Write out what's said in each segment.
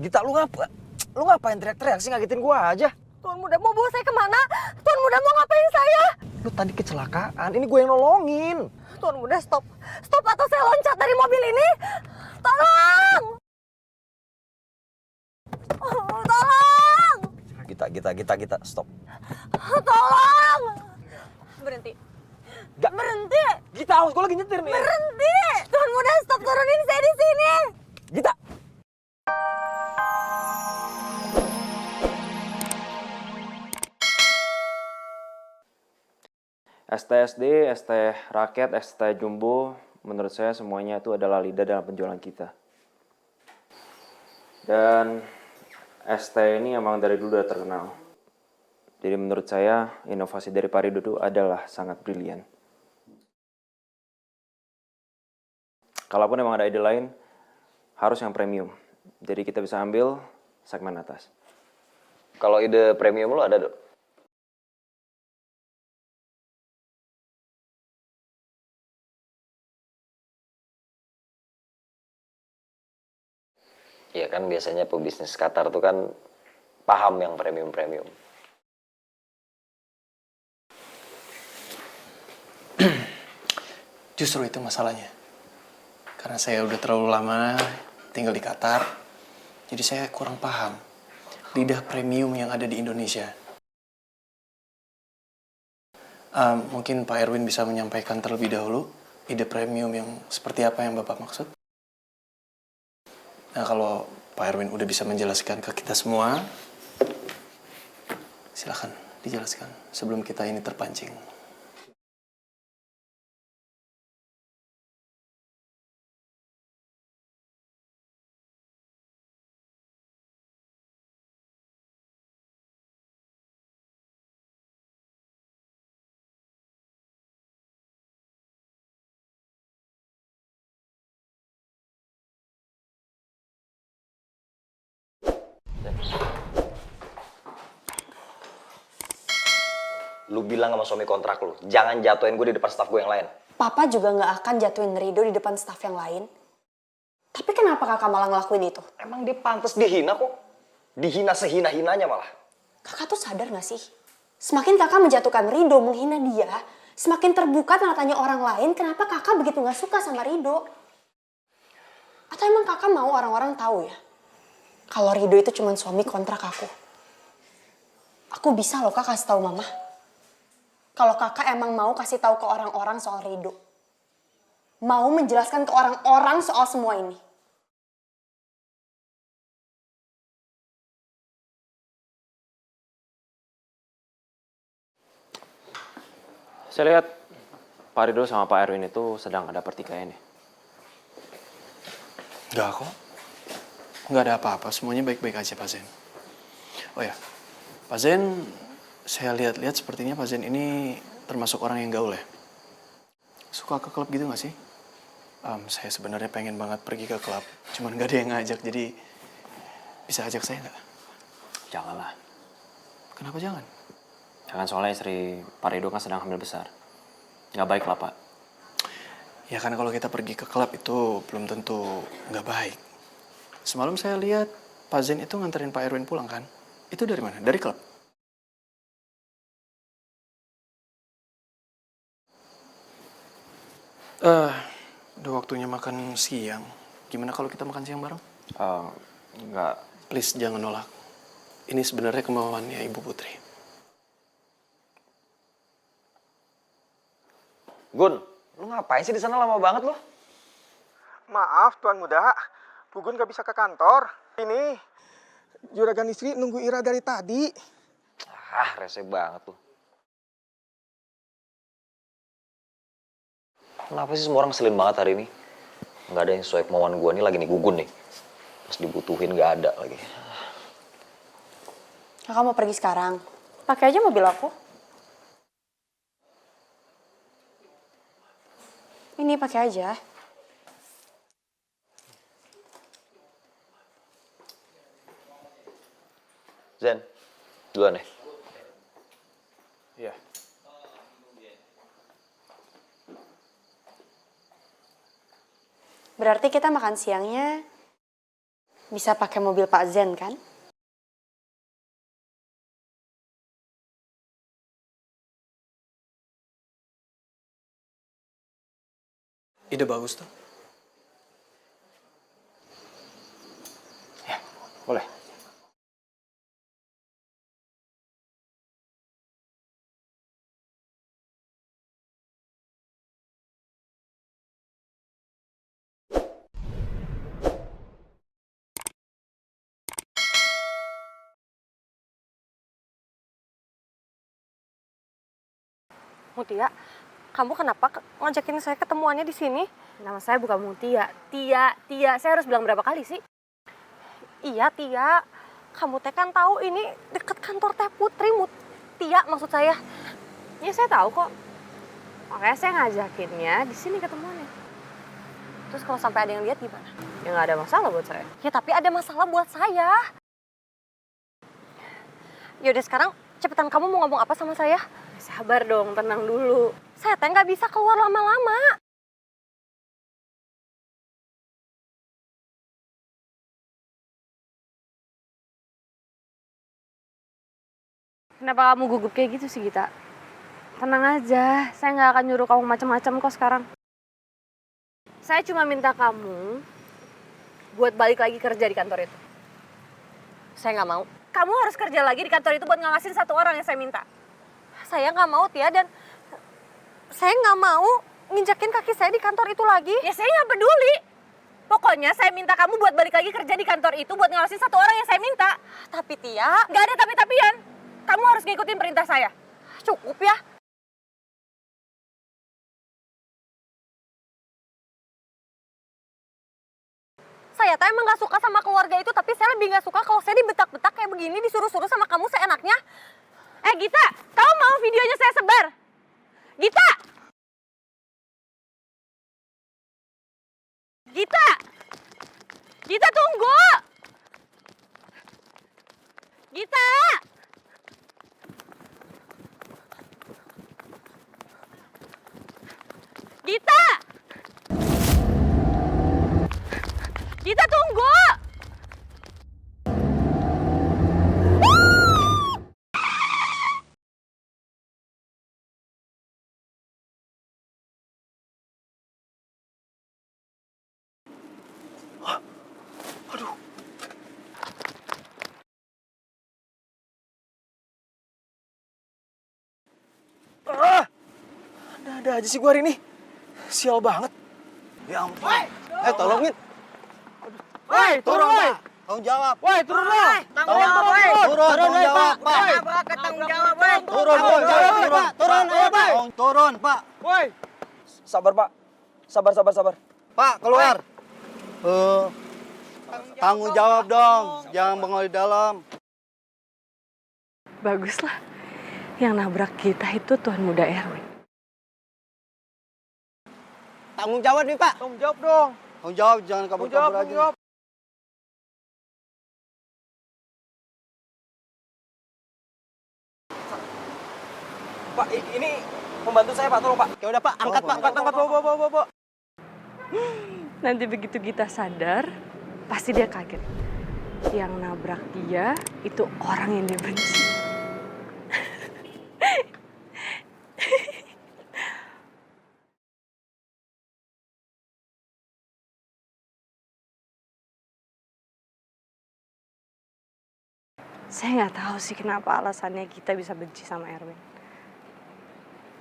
Gita, lu ngapain teriak-teriak sih, ngagetin gua aja? Tuan muda mau bawa saya kemana? Tuan muda mau ngapain saya? Lu tadi kecelakaan, ini gue yang nolongin. Tuan muda stop. Stop atau saya loncat dari mobil ini. Tolong! Oh, tolong! Gita, stop. Tolong! Berhenti. Gak. Berhenti! Gita, awas, gue lagi nyetir nih. Berhenti! Tuan muda stop, turunin saya di sini. Gita. ST ST Raket, ST Jumbo, menurut saya semuanya itu adalah lidah dalam penjualan kita. Dan ST ini emang dari dulu udah terkenal. Jadi menurut saya inovasi dari Parido itu adalah sangat brilian. Kalaupun emang ada ide lain, harus yang premium. Jadi kita bisa ambil segmen atas. Kalau ide premium lu ada, Dok? Iya kan biasanya pebisnis Qatar tuh kan paham yang premium-premium. Justru itu masalahnya. Karena saya udah terlalu lama tinggal di Qatar, jadi saya kurang paham lidah premium yang ada di Indonesia. Mungkin Pak Erwin bisa menyampaikan terlebih dahulu ide premium yang seperti apa yang Bapak maksud. Nah, kalau Pak Erwin udah bisa menjelaskan ke kita semua, silakan dijelaskan sebelum kita ini terpancing. Lu bilang sama suami kontrak lu, jangan jatuhin gue di depan staf gue yang lain. Papa juga nggak akan jatuhin Rido di depan staf yang lain. Tapi kenapa kakak malah ngelakuin itu? Emang dia pantas dihina kok. Dihina sehina-hinanya malah. Kakak tuh sadar gak sih? Semakin kakak menjatuhkan Rido, menghina dia, semakin terbuka tanda tanya orang lain kenapa kakak begitu gak suka sama Rido. Atau emang kakak mau orang-orang tahu ya? Kalau Rido itu cuma suami kontrak aku. Aku bisa loh kak kasih tahu mama. Kalau kakak emang mau kasih tahu ke orang-orang soal Rido. Mau menjelaskan ke orang-orang soal semua ini. Saya lihat Pak Ridho sama Pak Erwin itu sedang ada pertikaian ya. Enggak kok. Enggak ada apa-apa, semuanya baik-baik aja Pak Zen. Oh ya, Pak Zen, saya lihat-lihat sepertinya Pak Zen ini termasuk orang yang gaul ya. Suka ke klub gitu gak sih? Saya sebenarnya pengen banget pergi ke klub, cuman gak ada yang ngajak, jadi bisa ajak saya nggak? Janganlah. Kenapa jangan? Jangan, soalnya istri Pak Ridho kan sedang hamil besar. Nggak baik lah Pak. Ya kan kalau kita pergi ke klub itu belum tentu nggak baik. Semalam saya lihat Pak Zen itu nganterin Pak Erwin pulang kan? Itu dari mana? Dari klub? Udah waktunya makan siang. Gimana kalau kita makan siang bareng? Nggak. Please jangan nolak. Ini sebenarnya kemauannya Ibu Putri. Gun, lu ngapain sih di sana lama banget lu? Maaf Tuan Muda, Pugun gak bisa ke kantor. Ini juragan istri nunggu Ira dari tadi. Ah, rese banget lu. Kenapa sih semua orang ngeselin banget hari ini? Nggak ada yang sesuai kemauan gue nih, lagi nih gugun nih. Pas dibutuhin nggak ada lagi. Kakak mau pergi sekarang? Pakai aja mobil aku. Ini pakai aja. Zen, duluan deh. Iya. Berarti kita makan siangnya Bisa pakai mobil Pak Zen kan? Ide bagus tuh. Boleh. Mutia, kamu kenapa ngajakin saya ketemuannya di sini? Nama saya bukan Mutia. Tia. Saya harus bilang berapa kali sih? Iya, Tia. Kamu teh kan tahu ini deket kantor Teh Putri, Mutia maksud saya. Ya, saya tahu kok. Makanya saya ngajakinnya di sini ketemuannya. Terus kalau sampai ada yang lihat gimana? Ya nggak ada masalah buat saya. Ya tapi ada masalah buat saya. Yaudah sekarang cepetan kamu mau ngomong apa sama saya? Sabar dong, tenang dulu. Saya teh nggak bisa keluar lama-lama. Kenapa kamu gugup kayak gitu sih, Gita? Tenang aja, saya nggak akan nyuruh kamu macam-macam kok sekarang. Saya cuma minta kamu buat balik lagi kerja di kantor itu. Saya nggak mau. Kamu harus kerja lagi di kantor itu buat ngawasin satu orang yang saya minta. Saya nggak mau, Tia, dan saya nggak mau nginjakin kaki saya di kantor itu lagi. Ya saya nggak peduli. Pokoknya saya minta kamu buat balik lagi kerja di kantor itu buat ngawasin satu orang yang saya minta. Tapi Tia, nggak ada tapi-tapian. Kamu harus ngikutin perintah saya. Cukup ya. Saya tuh emang gak suka sama keluarga itu, tapi saya lebih gak suka kalau saya dibetak-betak kayak begini, disuruh-suruh sama kamu seenaknya. Gita, kamu mau videonya saya sebar? Gita! Gita! Gita, tunggu! Gita! Gita! Gita, tunggu! Ada aja sih gua hari ini. Sial banget. Ya ampun. Tolongin. Woi, turun, Pak. Tanggung jawab. Woi, turun lo. Tanggung jawab, Pak. Tanggung jawab, Pak. Turun, ayo, Pak. Turun, Pak. Woi. Sabar, Pak. Sabar. Pak, keluar. Tanggung jawab dong. Jangan bengong di dalam. Baguslah. Yang nabrak kita itu Tuan Muda Erwin. Tanggung jawab nih, Pak. Tanggung jawab dong. Tanggung jawab, jangan kabur-kabur Tanggung aja. jawab. Pak, ini pembantu saya, Pak. Tolong, Pak. Ya udah, Pak. Angkat, Pak. Angkat, bawa. Nanti begitu kita sadar, pasti dia kaget. Yang nabrak dia itu orang yang dia benci. Saya nggak tahu sih kenapa alasannya kita bisa benci sama Erwin.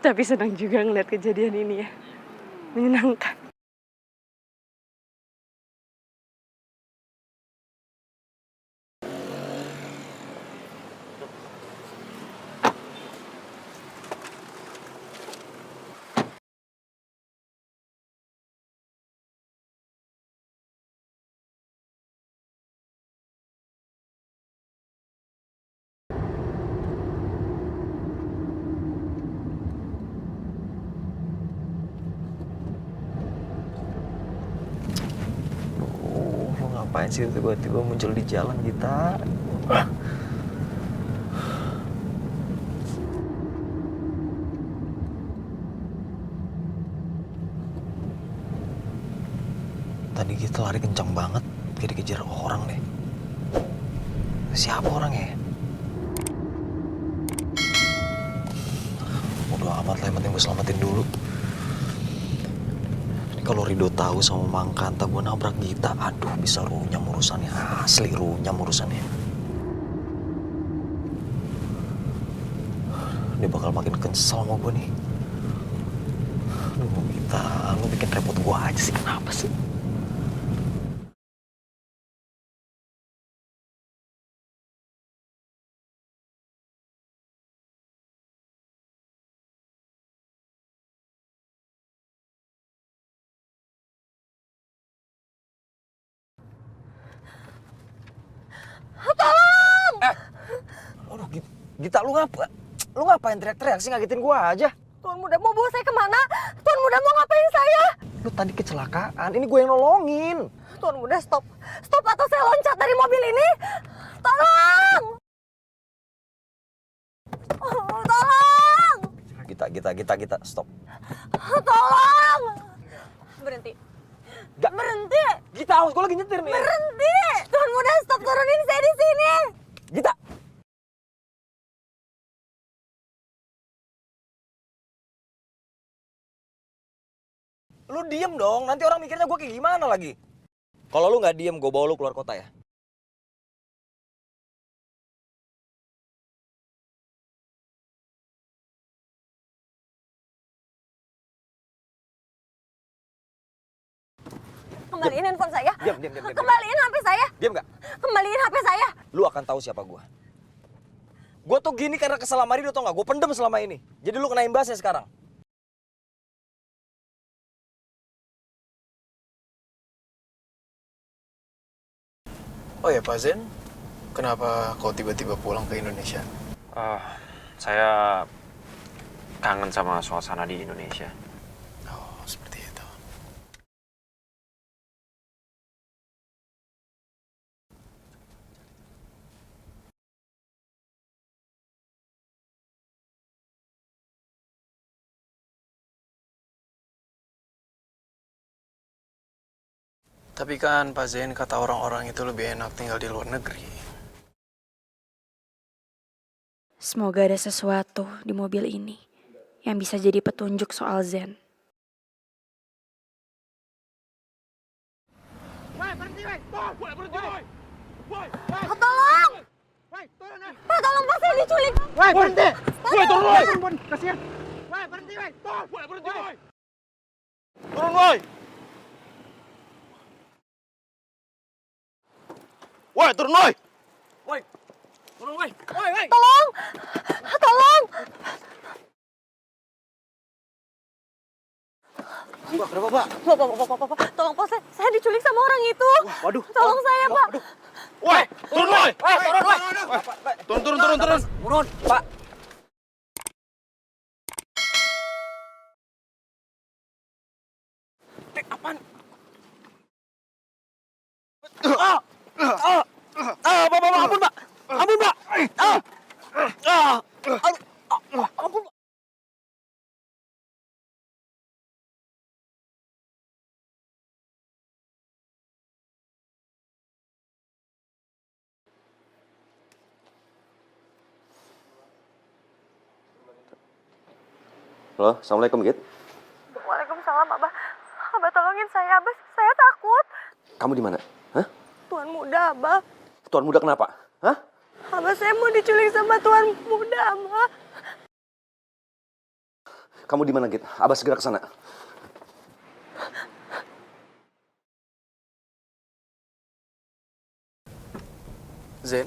Tapi senang juga ngeliat kejadian ini ya. Menyenangkan. Lo ngapain sih tiba-tiba muncul di jalan, Gita? Tadi kita lari kencang banget. kayak dikejar orang deh. Siapa orangnya ya? Bodo amat lah, yang penting gue selamatin dulu. Ini kalau Rido tahu sama Mangka, entah gue nabrak Gita, aduh bisa runyam urusannya. Asli runyam urusannya. Dia bakal makin kesel sama gue nih. Aduh Gita, lu bikin repot gue aja sih, kenapa sih? Aduh, Gita, lu ngapain teriak-teriak sih, ngagetin gua aja? Tuan Muda mau bawa saya kemana? Tuan Muda mau ngapain saya? Lu tadi kecelakaan, ini gue yang nolongin. Tuan Muda stop. Stop atau saya loncat dari mobil ini. Tolong! Oh, tolong! Gita, stop. Tolong! Berhenti. Gak. Berhenti! Gita, awas, gue lagi nyetir nih. Berhenti! Tuan Muda stop, turunin saya di sini. Gita! Lu diem dong, nanti orang mikirnya gue kayak gimana lagi. Kalau lu nggak diem, gue bawa lu keluar kota ya. Kembaliin handphone saya. Diam. Kembaliin HP saya. Diam nggak? Kembaliin HP saya. Lu akan tahu siapa gue. Gue tuh gini karena kesel sama Rido, tau nggak? Gue pendem selama ini. Jadi lu kena imbasnya sekarang. Oh ya Pak Zen, kenapa kau tiba-tiba pulang ke Indonesia? Saya kangen sama suasana di Indonesia. Oh, seperti itu. Tapi kan Pak Zen, kata orang-orang itu lebih enak tinggal di luar negeri. Semoga ada sesuatu di mobil ini yang bisa jadi petunjuk soal Zen. Tolong! Pak, tolong Pak, saya diculik. Woi, berhenti! Woi, turun woi! Kasihan. Woi, berhenti woi! Berhenti woi! Turun woi! Woi, turun woi! Woi! Turun woi! Woi! Tolong! Tolong! Bapak. Bapak, tolong Pak, saya diculik sama orang itu. Waduh. Tolong saya, Pak. Woi, turun woi! Turun, woi! Turun. Turun, Pak. Apaan? Bapak, ampun, Pak. Ampun, Pak. Ampun, Pak. Halo, Assalamualaikum, Git. Waalaikumsalam, Abah. Abah tolongin saya, Abah. Saya takut. Kamu di mana? Hah? Tuan Muda, Abah. Tuan Muda kenapa? Hah? Abah, saya mau diculik sama Tuan Muda, Abah. Kamu di mana, Git? Abah segera ke sana. Zen?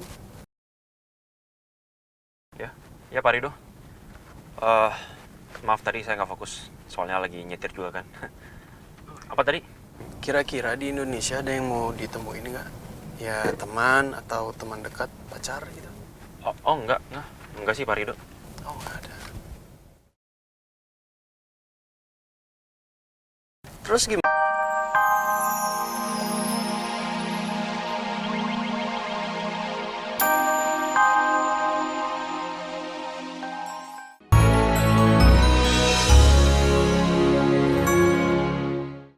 Ya Pak Rido. Maaf tadi saya nggak fokus, soalnya lagi nyetir juga kan. Apa tadi? Kira-kira di Indonesia ada yang mau ditemuin nggak? Ya teman atau teman dekat, pacar gitu? Oh enggak sih Pak Rido. Oh nggak ada. Terus gimana?